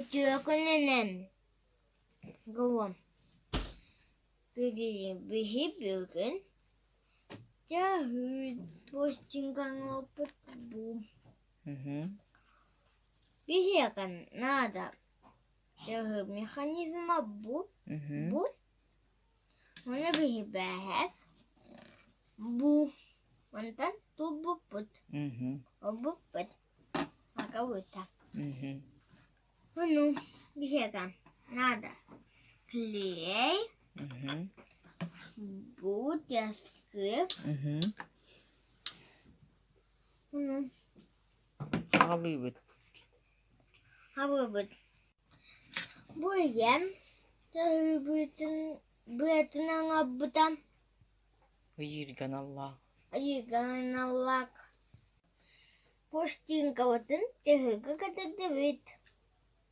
Bıçakının Govam. Bihi bugün Cahil postingan opet bu. Bihi akan nada. Cahil mekanisme bu. Bu. Mana bihi bahas. Bu. Mantan tu buput. O buput. Maka buta. Ano bihi akan nada. Clay. Bu yaskı. Habibet. Habibet. Bu yem Betin ang butam. Uyirgan Allah. Ayıgan Allah. Posting kawatan cahıga kata David.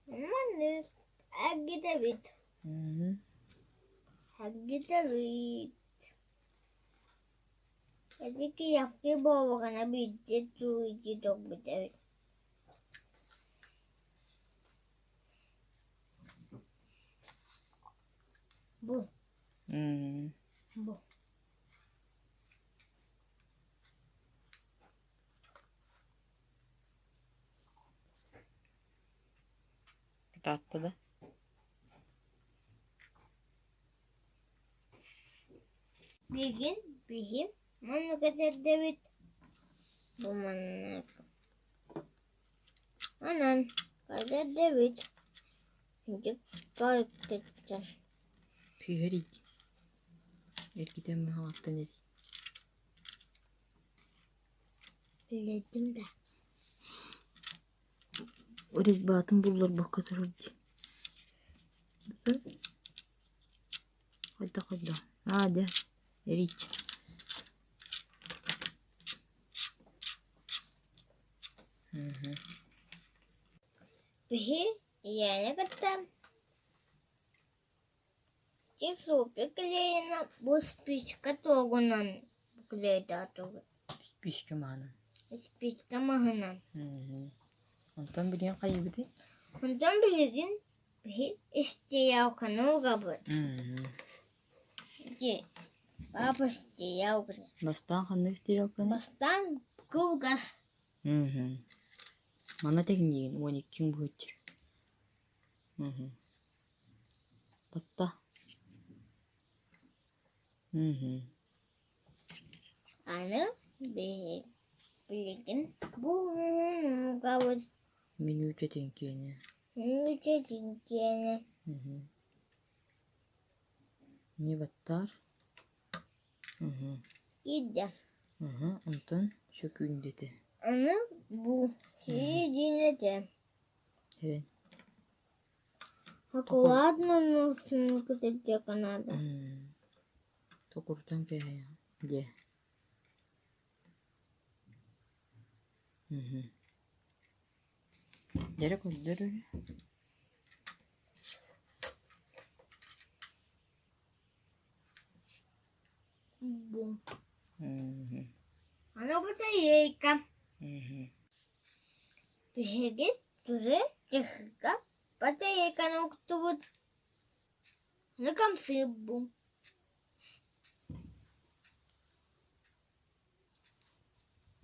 Mana agi David. Agi David. Jadi kiyaknya bawa kana bidjet tuh dok David. Bu. Bu. Tatlı da. Bir gün bihim mana kata David. Bu mana. Anan kata David. Hidup kau kecil. Tüyerik. Erkiden mi havatta neri? Biledim de. Oraya batın bullar bak kadar oldu. Hadi. Hadi. Erik. Bihi yani kata. Ifrupi kalina bu speech katogunan bukleda to. Piş kemanan. Speech kamahanan. Ondan biliyen kaybedi. Ondan bilgin bihi istiyav kanu gabır. Di. Baba istiyav kanu. Bastan kanı istiyor kanı. Bastan kuvgas. Mana tekniğin o ne kim bu hiç. Tatta. Anı bihi bilgin bu gabır. Minüte tenkiyene. Nüce cinciyene. Ne battar? İdde. Ondan şökün dedi. Anı bu şeyi dinledi. Evet. Hakıladna nasıl kıtacak anada. Tokurtan pe ya. Ye. Yere koydular öyle. Bu. Ano bu da yeka. Bihegit tuze tehka. Pata yeka no kutubut. Ano kam sibu.